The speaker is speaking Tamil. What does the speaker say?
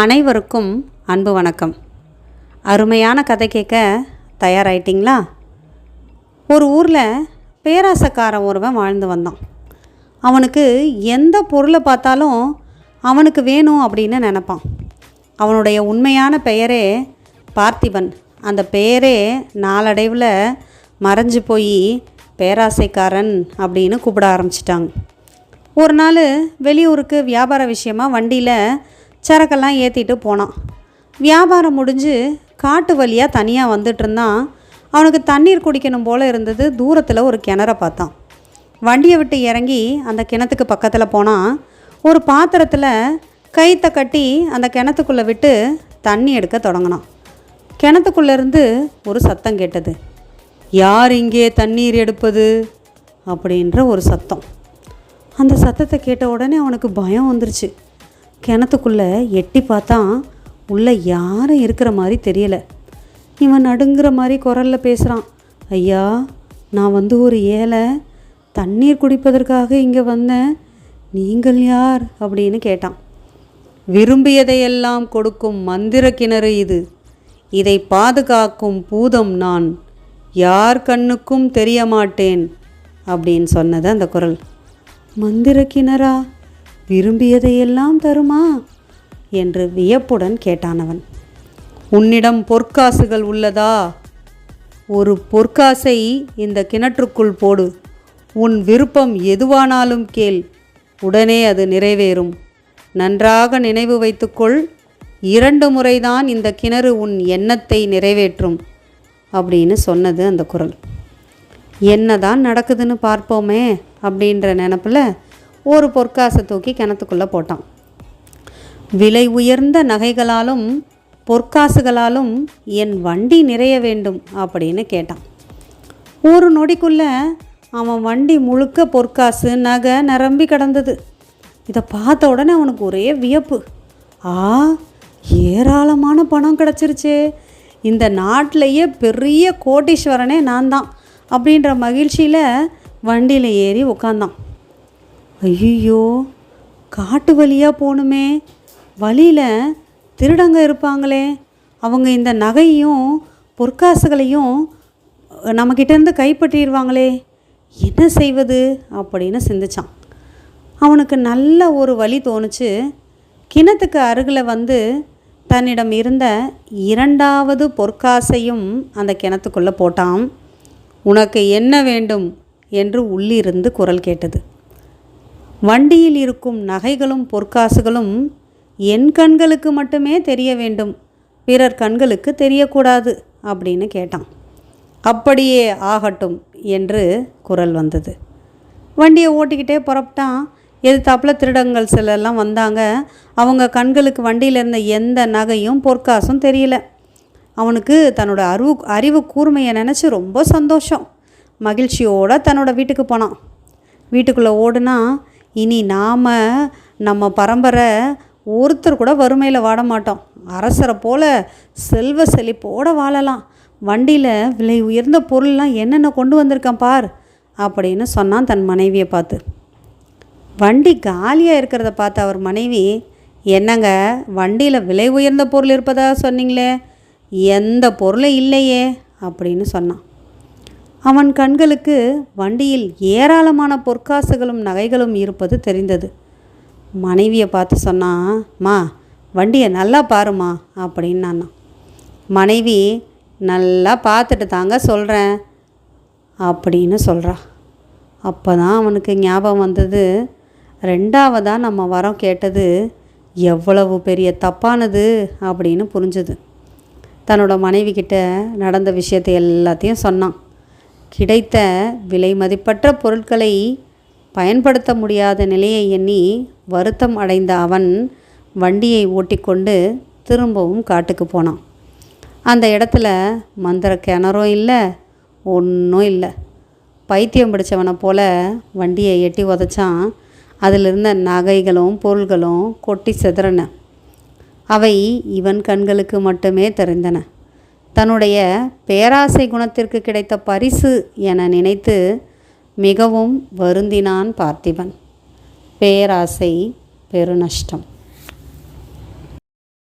அனைவருக்கும் அன்பு வணக்கம். அருமையான கதை கேட்க தயாராயிட்டிங்களா? ஒரு ஊரில் பேராசக்காரன் ஒருவன் வாழ்ந்து வந்தான். அவனுக்கு எந்த பொருளை பார்த்தாலும் அவனுக்கு வேணும் அப்படின்னு நினப்பான். அவனுடைய உண்மையான பெயரே பார்த்திபன். அந்த பெயரே நாளடைவில் மறைஞ்சு போய் பேராசைக்காரன் அப்படின்னு கூப்பிட ஆரம்பிச்சிட்டாங்க. ஒரு நாள் வெளியூருக்கு வியாபார விஷயமாக வண்டியில் சரக்கெல்லாம் ஏற்றிட்டு போனான். வியாபாரம் முடிஞ்சு காட்டு வழியாக தனியாக வந்துட்டு இருந்தான். அவனுக்கு தண்ணீர் குடிக்கணும் போல் இருந்தது. தூரத்தில் ஒரு கிணற பார்த்தான். வண்டியை விட்டு இறங்கி அந்த கிணத்துக்கு பக்கத்தில் போனால் ஒரு பாத்திரத்தில் கயிற்றை கட்டி அந்த கிணத்துக்குள்ளே விட்டு தண்ணி எடுக்க தொடங்கினான். கிணத்துக்குள்ளேருந்து ஒரு சத்தம் கேட்டது. யார் இங்கே தண்ணீர் எடுப்பது அப்படின்ற ஒரு சத்தம். அந்த சத்தத்தை கேட்ட உடனே அவனுக்கு பயம் வந்துருச்சு. கிணத்துக்குள்ளே எட்டி பார்த்தான். உள்ளே யாரும் இருக்கிற மாதிரி தெரியலை. இவன் நடுங்கிற மாதிரி குரலில் பேசுகிறான். ஐயா, நான் ஒரு ஏழை, தண்ணீர் குடிப்பதற்காக இங்கே வந்தேன். நீங்கள் யார் அப்படின்னு கேட்டான். விரும்பியதையெல்லாம் கொடுக்கும் மந்திர கிணறு இது. இதை பாதுகாக்கும் பூதம் நான். யார் கண்ணுக்கும் தெரிய மாட்டேன் அப்படின்னு சொன்னது அந்த குரல். மந்திர கிணறா? விரும்பியதையெல்லாம் தருமா என்று வியப்புடன் கேட்டானவன். உன்னிடம் பொற்காசுகள் உள்ளதா? ஒரு பொற்காசை இந்த கிணற்றுக்குள் போடு. உன் விருப்பம் எதுவானாலும் கேள், உடனே அது நிறைவேறும். நன்றாக நினைவு வைத்துக்கொள், 2 முறைதான் இந்த கிணறு உன் எண்ணத்தை நிறைவேற்றும் அப்படின்னு சொன்னது அந்த குரல். என்னதான் நடக்குதுன்னு பார்ப்போமே அப்படின்ற நினப்பில் ஒரு பொற்காசை தூக்கி கிணத்துக்குள்ளே போட்டான். விலை உயர்ந்த நகைகளாலும் பொற்காசுகளாலும் என் வண்டி நிறைய வேண்டும் அப்படின்னு கேட்டான். ஒரு நொடிக்குள்ளே அவன் வண்டி முழுக்க பொற்காசு நகை நிரம்பி கிடந்தது. இதை பார்த்த உடனே அவனுக்கு ஒரே வியப்பு. ஏராளமான பணம் கிடச்சிருச்சே, இந்த நாட்டிலேயே பெரிய கோடீஸ்வரனே நான் தான் அப்படின்ற மகிழ்ச்சியில் வண்டியில் ஏறி உட்காந்தான். ஐயோ, காட்டு வழியாக போகணுமே, வழியில் திருடங்க இருப்பாங்களே, அவங்க இந்த நகையும் பொற்காசுகளையும் நம்மக்கிட்டேருந்து கைப்பற்றிடுவாங்களே, என்ன செய்வது அப்படின்னு சிந்திச்சான். அவனுக்கு நல்ல ஒரு வழி தோணுச்சு. கிணத்துக்கு அருகில் தன்னிடம் இருந்த 2வது பொற்காசையும் அந்த கிணத்துக்குள்ளே போட்டான். உனக்கு என்ன வேண்டும் என்று உள்ளிருந்து குரல் கேட்டது. வண்டியில் இருக்கும் நகைகளும் பொற்காசுகளும் என் கண்களுக்கு மட்டுமே தெரிய வேண்டும், பிறர் கண்களுக்கு தெரியக்கூடாது அப்படின்னு கேட்டான். அப்படியே ஆகட்டும் என்று குரல் வந்தது. வண்டியை ஓட்டிக்கிட்டே புறப்பட்டான். எதிர்த்தாப்புல திருடங்கள் சிலர்லாம் வந்தாங்க. அவங்க கண்களுக்கு வண்டியில் இருந்த எந்த நகையும் பொற்காசும் தெரியல. அவனுக்கு தன்னோட அறிவு கூர்மையை நினச்சி ரொம்ப சந்தோஷம். மகிழ்ச்சியோடு தன்னோட வீட்டுக்கு போனான். வீட்டுக்குள்ளே ஓடுனா, இனி நம்ம பரம்பரை ஒருத்தர் கூட வறுமையில் வாட மாட்டோம், அரசரை போல் செல்வ செழிப்போடு வாழலாம், வண்டியில் விலை உயர்ந்த பொருள்லாம் என்னென்ன கொண்டு வந்திருக்கேன் பார் அப்படின்னு சொன்னான் தன் மனைவியை பார்த்து. வண்டி காலியாக இருக்கிறத பார்த்து அவர் மனைவி, என்னங்க வண்டியில் விலை உயர்ந்த பொருள் இருப்பதாக சொன்னீங்களே, எந்த பொருளும் இல்லையே அப்படின்னு சொன்னான். அவன் கண்களுக்கு வண்டியில் ஏராளமான பொற்காசுகளும் நகைகளும் இருப்பது தெரிந்தது. மனைவியை பார்த்து சொன்னான், மா வண்டியை நல்லா பாருமா அப்படின்னு நான். மனைவி, நல்லா பார்த்துட்டு தாங்க சொல்கிறேன் அப்படின்னு சொல்கிறா. அப்போ தான் அவனுக்கு ஞாபகம் வந்தது, 2வதாக நம்ம வரம் கேட்டது எவ்வளவு பெரிய தப்பானது அப்படின்னு புரிஞ்சுது. தன்னோட மனைவி கிட்ட நடந்த விஷயத்தை எல்லாத்தையும் சொன்னான். கிடைத்த விலை மதிப்பற்ற பொருட்களை பயன்படுத்த முடியாத நிலையை எண்ணி வருத்தம் அடைந்த அவன் வண்டியை ஓட்டிக்கொண்டு திரும்பவும் காட்டுக்கு போனான். அந்த இடத்துல மந்திர கிணறும் இல்லை, ஒன்றும் இல்லை. பைத்தியம் பிடிச்சவனை போல் வண்டியை எட்டி உதச்சான். அதில் இருந்த நகைகளும் பொருள்களும் கொட்டி சிதறன. அவை இவன் கண்களுக்கு மட்டுமே தெரிந்தன. தன்னுடைய பேராசை குணத்திற்கு கிடைத்த பரிசு என நினைத்து மிகவும் வருந்தினான் பார்த்திபன். பேராசை பெருநஷ்டம்.